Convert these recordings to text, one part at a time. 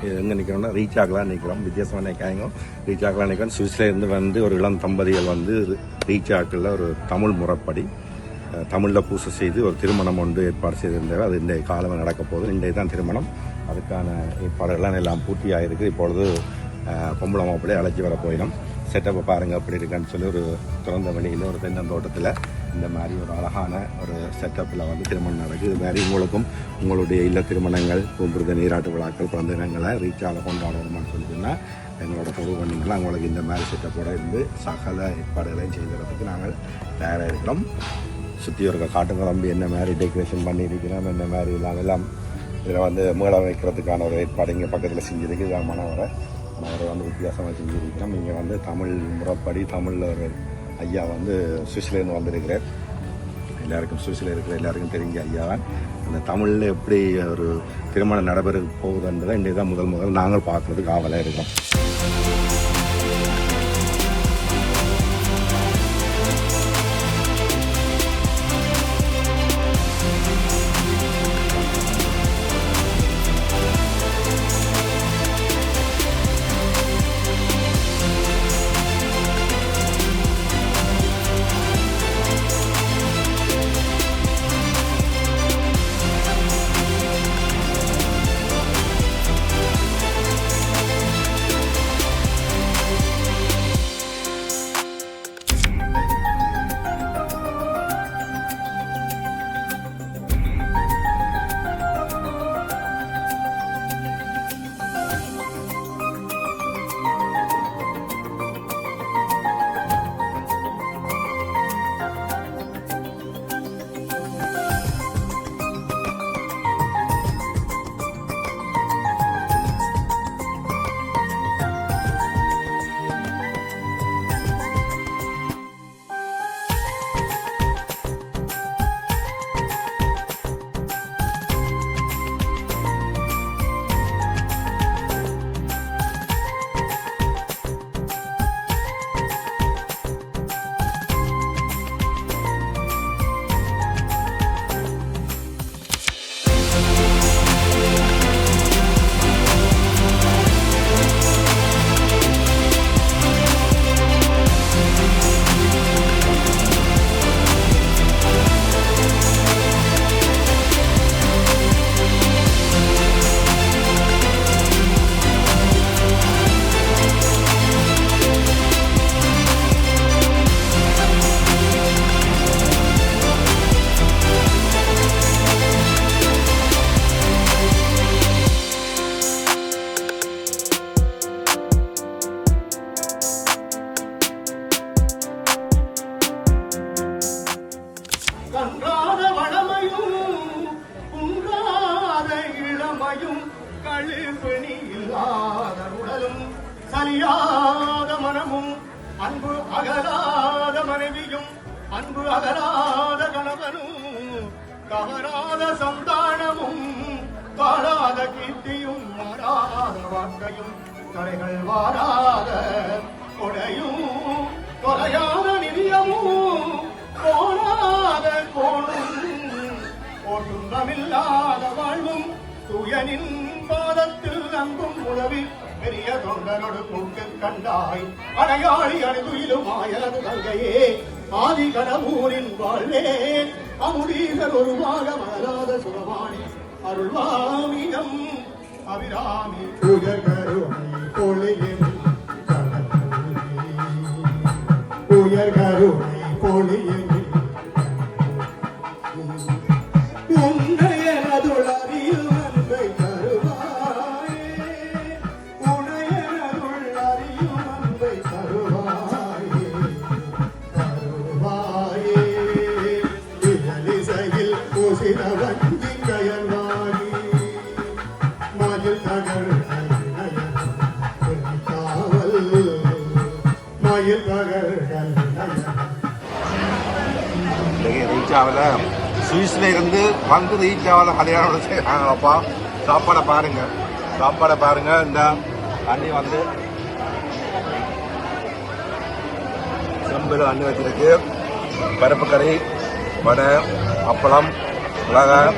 எங்கே நிற்கிறோம்னா ரீச் ஆகலாம் நிற்கிறோம். வித்தியாசமாக நிற்காங்க ரீச் ஆகலாம் நிற்கிறோம். சுவிஸ்லேருந்து வந்து ஒரு இளம் தம்பதிகள் வந்து ரீச் ஆக்கில் ஒரு தமிழ் முறைப்படி தமிழில் பூசை செய்து ஒரு திருமணம் ஒன்று ஏற்பாடு செய்திருந்தார். அது இன்றைய காலம் நடக்க போகுது. இன்றைய தான் திருமணம். அதுக்கான ஏற்பாடுகள்லாம் எல்லாம் பூர்த்தியாக இருக்குது. இப்பொழுது பொம்பளை மாப்பிள்ளையை அழைச்சி வர போயிடும். செட்டப்பை பாருங்கள் அப்படி இருக்கான்னு சொல்லி ஒரு திறந்த வெளியில் ஒரு தென்னந்தோட்டத்தில் இந்த மாதிரி ஒரு அழகான ஒரு செட்டப்பில் வந்து திருமணம் நடக்குது. இது மாதிரி உங்களுடைய இல்ல திருமணங்கள், பூம்புறுத நீராட்டு விழாக்கள், பிறந்த தினங்களை ரீச்சாக கொண்டாடணுமான்னு சொல்லிட்டுன்னா எங்களோட தொடர்பு பண்ணிக்கலாம். உங்களுக்கு இந்த மாதிரி செட்டப்போடு இருந்து சகல ஏற்பாடுகளையும் செய்கிறதுக்கு நாங்கள் தயாராக இருக்கிறோம். சுற்றி இருக்க காட்டுங்க தம்பி என்ன மாதிரி டெக்கரேஷன் பண்ணியிருக்கிறோம், என்ன மாதிரி இல்லாமல் எல்லாம் இதில் வந்து மேளம் வைக்கிறதுக்கான ஒரு ஏற்பாடு இங்கே பக்கத்தில் செஞ்சுருக்கு. இதான் மனவரை வந்து வித்தியாசமாக செஞ்சுருக்கிறோம். இங்கே வந்து தமிழ் முறைப்படி தமிழில் ஒரு ஐயா வந்து சுவிஸ்லேருந்து வந்திருக்கிறார். எல்லாருக்கும் சுவிஸில் இருக்கிற எல்லாருக்கும் தெரிஞ்ச ஐயா தான். அந்த தமிழில் எப்படி ஒரு திருமணம் நடைபெற போகுதுன்றதை இன்றைய தான் முதல் நாங்கள் பார்க்குறதுக்கு ஆவலாக இருக்கோம். சலியாத மனமும் அன்பு அகலாத மனைவியும் அன்பு அகலாத கணவனும் தவறாத சந்தானமும் தாழாத கீர்த்தியும் மாறாத வாழ்க்கையும் கரைகள் வாராத கொடையும் தொலையாத நிதியமும் போனாத கோணும் ஓட்டுந்தமில்லாத வாழ்வும் துயனின் பாதத்தில் அன்பும் உதவி பெரிய தொண்டனோடு கூட்டு கண்டாய் அடையாளி அணுதுயிலுமாயனது தங்கையே ஆதி கடவுரின் வாழ்வே அமுதீகர் ஒரு வாழ மலராத சுரவாணி அருள்வாமியம் அபிராமி உயர்கருணை பொழியின் உயர்கருணை பொழியின் ரீச்சாவில் சுவிஸ்ல இருந்து வந்து ரீச்சாவில் கல்யாணம் செய்யறாங்களப்பா. சாப்பாடை பாருங்க. இந்த தண்ணி வந்து செம்பில் தண்ணி வச்சிருக்கு. பருப்பு கறி, வடை, அப்பளம், மிளகாய்.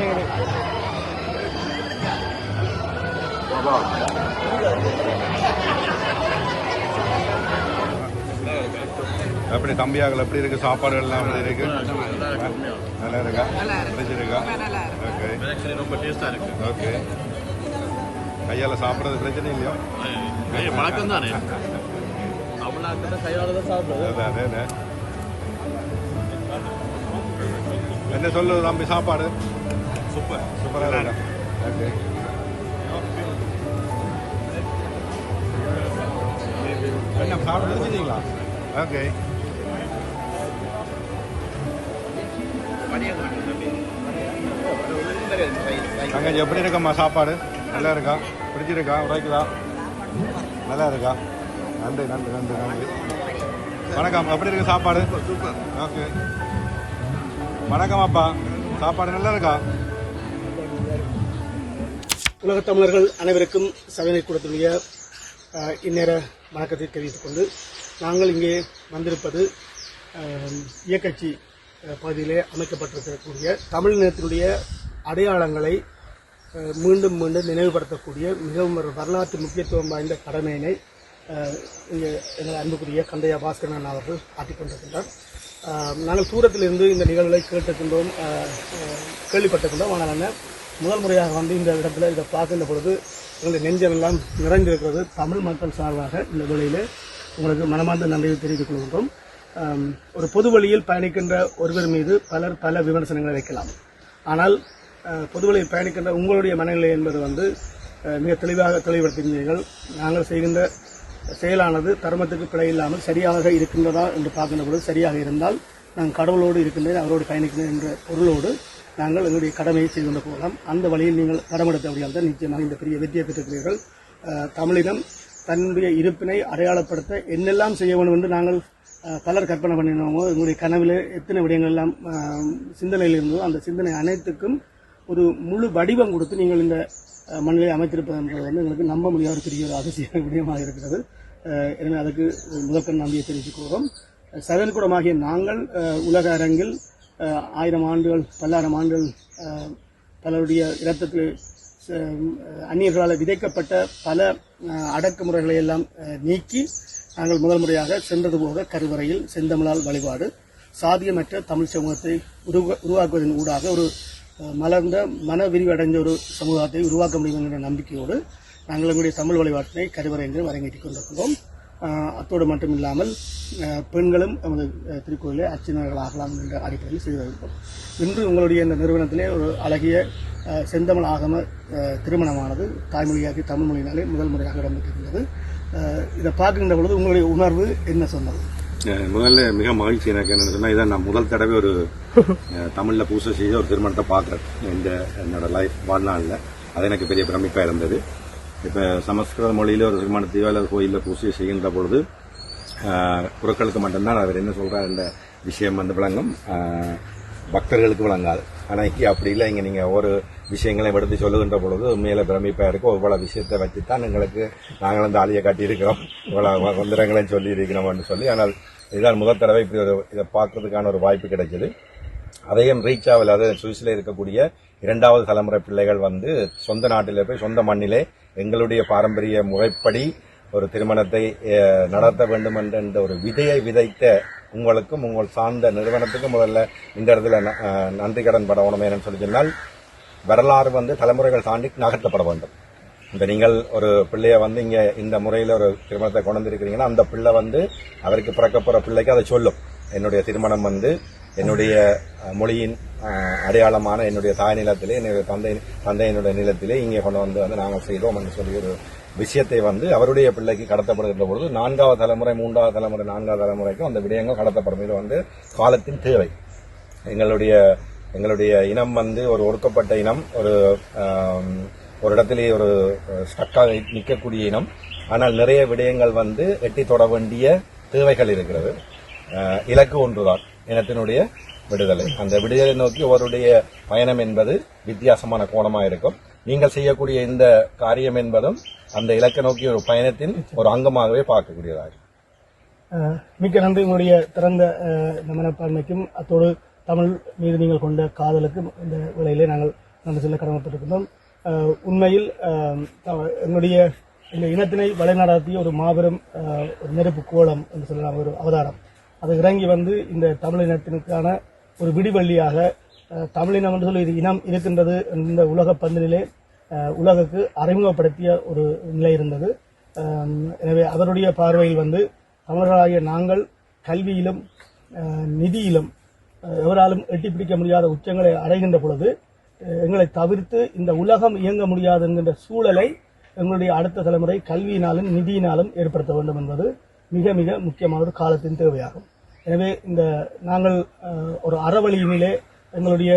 எப்படி தம்பியாக்கள் எப்படி இருக்கு சாப்பாடுகள் எல்லாம் எப்படி இருக்கு நல்லா இருக்கா பிடிச்சிருக்கா ஓகே ரொம்ப டேஸ்டா இருக்கு. ஓகே கையால சாப்பிட்றது பிரச்சனை இல்லையோ வழக்கம் தானே தமிழ்நாட்டில் கையால தான் சாப்பிடுறது. அதே என்ன சொல்லுது தம்பி சாப்பாடு சூப்பராக இருக்கா ஓகே என்ன சாப்பிட்டு முடிச்சிட்டீங்களா ஓகே தங்கச்சி எப்படி இருக்கம்மா சாப்பாடு நல்லா இருக்கா பிடிச்சிருக்கா உரைக்குதா நல்லா இருக்கா நன்றி நன்றி நன்றி நன்றி வணக்கம் எப்படி இருக்கு சாப்பாடு சூப்பர் ஓகே வணக்கம் அப்பா சாப்பாடு நல்லா இருக்கா உலகத் தமிழர்கள் அனைவருக்கும் சபையை கூடத்துடைய இந்நேர வணக்கத்தை தெரிவித்துக் கொண்டு நாங்கள் இங்கே வந்திருப்பது இயக்கச்சி பகுதியிலே அமைக்கப்பட்டிருக்கக்கூடிய தமிழினத்தினுடைய அடையாளங்களை மீண்டும் மீண்டும் நினைவுபடுத்தக்கூடிய மிகவும் ஒரு வரலாற்று முக்கியத்துவம் வாய்ந்த கடமையினை இங்கே எங்கள் அன்புக்குரிய கந்தையா பாஸ்கரன் அவர்கள் ஆற்றிக் கொண்டிருக்கின்றார். நாங்கள் தூரத்திலிருந்து இந்த நிகழ்வுகளை கேட்டுக்கின்றோம் கேள்விப்பட்டிருக்கின்றோம். ஆனால் முதல் முறையாக வந்து இந்த இடத்துல இதை பார்க்கின்ற பொழுது எங்களுடைய நெஞ்சமெல்லாம் நிறைந்திருக்கிறது. தமிழ் மக்கள் சார்பாக இந்த வேளையில் உங்களுக்கு மனமார்ந்த நன்றியை தெரிவித்துக் கொள்கின்றோம். ஒரு பொது வழியில் பயணிக்கின்ற ஒருவர் மீது பலர் பல விமர்சனங்களை வைக்கலாம். ஆனால் பொது வழியில் பயணிக்கின்ற உங்களுடைய மனநிலை என்பது வந்து மிக தெளிவுபடுத்தினீர்கள். நாங்கள் செய்கின்ற செயலானது தர்மத்துக்கு பிழை இல்லாமல் சரியாக இருக்கின்றதா என்று பார்க்கின்ற பொழுது சரியாக இருந்தால் நாங்கள் கடவுளோடு இருக்கின்றேன் அவரோடு பயணிக்கிறேன் என்ற பொருளோடு நாங்கள் எங்களுடைய கடமையை செய்து கொண்டு போகலாம். அந்த வழியில் நீங்கள் கடமெடுத்தபடியால் தான் நிச்சயமாக இந்த பெரிய வெற்றியை பெற்றிருக்கிறீர்கள். தமிழினம் தன்னுடைய இருப்பினை அடையாளப்படுத்த என்னெல்லாம் செய்ய வேண்டும் என்று நாங்கள் பலர் கற்பனை பண்ணினோமோ எங்களுடைய கனவில் எத்தனை விடயங்கள் எல்லாம் சிந்தனையில் இருந்ததோ அந்த சிந்தனை அனைத்துக்கும் ஒரு முழு வடிவம் கொடுத்து நீங்கள் இந்த மண்ணிலை அமைத்திருப்பது என்பது வந்து எங்களுக்கு நம்ப முடியாத ஒரு பெரிய ஒரு அதிசய விடயமாக இருக்கிறது. எனவே அதுக்கு முதற்கண் நம்பியை தெரிவித்துக் கொள்கிறோம். சதன்குடமாகிய நாங்கள் உலக அரங்கில் 1000 ஆண்டுகள் 1000 ஆண்டுகள் பலருடைய இரத்தத்தில் அந்நியர்களால் விதைக்கப்பட்ட பல அடக்குமுறைகளை எல்லாம் நீக்கி நாங்கள் முதல் முறையாக சென்றது போக கருவறையில் செந்தமிழால் வழிபாடு சாதியமற்ற தமிழ் சமூகத்தை உருவாக்குவதன் ஊடாக ஒரு மலர்ந்த மன விரிவடைந்த ஒரு சமூகத்தை உருவாக்க முடியும் என்ற நம்பிக்கையோடு நாங்கள் எங்களுடைய தமிழ் வழிபாட்டினை கருவறை என்று அரங்கேற்றிக் கொண்டிருக்கிறோம். அத்தோடு மட்டும் இல்லாமல் பெண்களும் நமது திருக்கோயிலே அர்ச்சகர்கள் ஆகலாம் என்ற அடிப்படையில் செய்து வருகிறோம். இன்று உங்களுடைய இந்த நிறுவனத்திலே ஒரு அழகிய செந்தமிழ் ஆகம திருமணமானது தாய்மொழியாகி தமிழ் மொழியினாலே முதல் முறையாக இடம்பெற்றிருந்தது. இதை பார்க்கின்ற பொழுது உங்களுடைய உணர்வு என்ன சொன்னது? முதல்ல மிக மகிழ்ச்சி எனக்கு என்னன்னு சொன்னால் இதான் நான் முதல் தடவை ஒரு தமிழில் பூசை செய்து ஒரு திருமணத்தை பார்க்குறேன் என்னோட லைஃப் வாழ்நாளில். அது எனக்கு பெரிய பிரமிப்பாக இருந்தது. இப்போ சமஸ்கிருத மொழியில் ஒரு திருமணத்தையோ அல்லது கோயிலில் பூசை செய்கின்ற பொழுது குருக்களுக்கு மட்டும்தான் அவர் என்ன சொல்கிறார் என்ற விஷயம் வந்து விளங்கும், பக்தர்களுக்கு விளங்காது. ஆனால் இங்கே அப்படி இல்லை. இங்கே நீங்கள் ஒரு விஷயங்களை எடுத்து சொல்லுகின்ற பொழுது உண்மையில பிரமிப்பாக இருக்கும். இவ்வளவு விஷயத்தை வச்சுத்தான் எங்களுக்கு நாங்கள் அந்த ஆலியை காட்டியிருக்கிறோம், இவ்வளவு மந்திரங்களையும் சொல்லி இருக்கிறோம்னு சொல்லி. ஆனால் இதுதான் முதல் தடவை இப்படி ஒரு இதை பார்க்கறதுக்கான ஒரு வாய்ப்பு கிடைச்சது. அதையும் ரீச் ஆகல. அது சுவிஸில் இருக்கக்கூடிய 2வது தலைமுறை பிள்ளைகள் வந்து சொந்த நாட்டிலே போய் சொந்த மண்ணிலே எங்களுடைய பாரம்பரிய முறைப்படி ஒரு திருமணத்தை நடத்த வேண்டும் என்ற ஒரு விதையை விதைத்த உங்களுக்கும் உங்கள் சார்ந்த நிறுவனத்துக்கும் முதல்ல இந்த இடத்துல நன்றி கடன் படணும். என்னன்னு சொல்லி சொன்னால் வரலாறு வந்து தலைமுறைகள் தாண்டி நகர்த்தப்பட வேண்டும். இந்த நீங்கள் ஒரு பிள்ளைய வந்து இங்க இந்த முறையில் ஒரு திருமணத்தை கொண்டு வந்திருக்கிறீங்கன்னா அந்த பிள்ளை வந்து அவருக்கு பிறக்கப்படுற பிள்ளைக்கு அதை சொல்லும், என்னுடைய திருமணம் வந்து என்னுடைய மொழியின் அடையாளமான என்னுடைய தாய் நிலத்திலே என்னுடைய தந்தையினுடைய நிலத்திலே இங்கே கொண்டு வந்து நாங்கள் செய்தோம் என்று சொல்லி ஒரு விஷயத்தை வந்து அவருடைய பிள்ளைக்கு கடத்தப்படுகின்ற பொழுது 4வது தலைமுறை 3வது தலைமுறை 4வது தலைமுறைக்கும் அந்த விடயங்கள் கடத்தப்படும். இது வந்து காலத்தின் தேவை. எங்களுடைய இனம் வந்து ஒரு ஒடுக்கப்பட்ட இனம், ஒரு இடத்திலே ஒரு ஸ்டக்காக நிற்கக்கூடிய இனம். ஆனால் நிறைய விடயங்கள் வந்து எட்டி தொட வேண்டிய தேவைகள் இருக்கிறது. இலக்கு ஒன்றுதான், இனத்தினுடைய விடுதலை. அந்த விடுதலை நோக்கி ஒருவருடைய பயணம் என்பது வித்தியாசமான கோணமாக இருக்கும். நீங்கள் செய்யக்கூடிய இந்த காரியம் என்பதும் அந்த இலக்கை நோக்கி ஒரு பயணத்தின் ஒரு அங்கமாகவே பார்க்கக்கூடியதாக. மிக்க நன்றி உங்களுடைய திறந்த மனப்பான்மைக்கும் அத்தோடு தமிழ் மீது நீங்கள் கொண்ட காதலுக்கும் இந்த வேளையிலே நாங்கள் நன்றி சொல்ல கடமைப்பட்டிருக்கின்றோம். உண்மையில் எங்களுடைய இந்த இனத்தினை வழிநடாத்திய ஒரு மாபெரும் ஒரு நெருப்பு கோலம் என்று சொல்லலாம், ஒரு அவதாரம். அது இறங்கி வந்து இந்த தமிழினத்திற்கான ஒரு விடிவெள்ளியாக தமிழினம் என்று சொல்லி இது இனம் இருக்கின்றது இந்த உலக பந்திலே உலகுக்கு அறிமுகப்படுத்திய ஒரு நிலை இருந்தது. எனவே அவருடைய பார்வையில் வந்து தமிழர்களாகிய நாங்கள் கல்வியிலும் நிதியிலும் எவராலும் எட்டிப்பிடிக்க முடியாத உச்சங்களை அடைகின்ற பொழுது எங்களை தவிர்த்து இந்த உலகம் இயங்க முடியாது என்கின்ற சூழலை எங்களுடைய அடுத்த தலைமுறை கல்வியினாலும் நிதியினாலும் ஏற்படுத்த வேண்டும் என்பது மிக மிக முக்கியமான ஒரு காலத்தின் தேவையாகும். எனவே இந்த நாங்கள் ஒரு அறவழியினிலே எங்களுடைய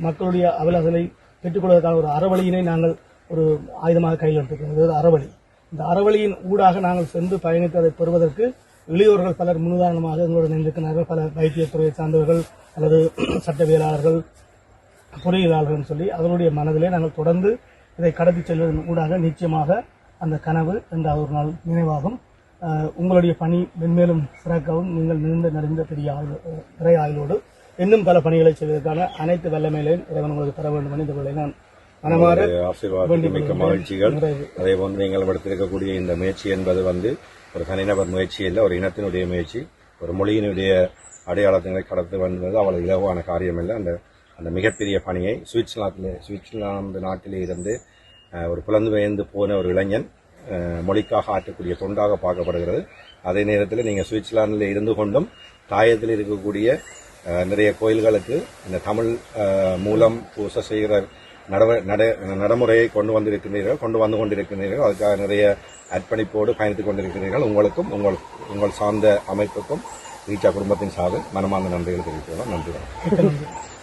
மக்களுடைய அவலங்களை பெற்றுக்கொள்வதற்கான ஒரு அறவழியினை நாங்கள் ஒரு ஆயுதமாக கையில் எடுத்துக்கிறோம். அறவழி, இந்த அறவழியின் ஊடாக நாங்கள் சென்று பயணித்து அதை பெறுவதற்கு இளையோர்கள் பலர் முன்னுதாரணமாக எங்களுடன் நின்றிருக்கிறார்கள். பல வைத்தியத்துறையை சார்ந்தவர்கள் அல்லது சட்டவியலாளர்கள், பொறியியலாளர்கள் சொல்லி அவர்களுடைய மனதிலே நாங்கள் தொடர்ந்து இதை கடத்தி செல்வதன் ஊடாக நிச்சயமாக அந்த கனவு என்ற ஒரு நாள் நினைவாகும். உங்களுடைய பணி மென்மேலும் சிறக்கவும் நீங்கள் நீண்ட நெடுந்த பெரிய ஆயுளோடு இன்னும் பல பணிகளை செய்வதற்கான அனைத்து வல்லமைகளையும் இறைவன் உங்களுக்கு தர வேண்டும் என்று இந்த நான் மனமாற ஆசீர்வாதமிக்க மகிழ்ச்சிகள். அதே போன்று நீங்கள் எடுத்திருக்கக்கூடிய இந்த முயற்சி என்பது வந்து ஒரு தனிநபர் முயற்சி இல்லை, ஒரு இனத்தினுடைய முயற்சி, ஒரு மொழியினுடைய அடையாளங்களை கடத்து வந்தது அவ்வளவு இலவான காரியம் இல்லை. அந்த மிகப்பெரிய பணியை சுவிட்சர்லாந்து நாட்டிலே இருந்து ஒரு புலந்து பெயர்ந்து போன ஒரு இளைஞன் மொழிக்காக ஆற்றக்கூடிய தொண்டாக பார்க்கப்படுகிறது. அதே நேரத்தில் நீங்கள் சுவிட்சர்லாந்தில் இருந்து கொண்டும் தாயத்தில் இருக்கக்கூடிய நிறைய கோயில்களுக்கு இந்த தமிழ் மூலம் பூசை செய்கிற நடைமுறையை கொண்டு வந்து கொண்டிருக்கிறீர்கள். அதுக்காக நிறைய அர்ப்பணிப்போடு பயணித்துக் கொண்டிருக்கிறீர்கள். உங்களுக்கும் உங்கள் சார்ந்த அமைப்புக்கும் ரீச்சா குடும்பத்தின் சார்பில் மனமார்ந்த நன்றிகள் தெரிவிக்கிறோம். நன்றி.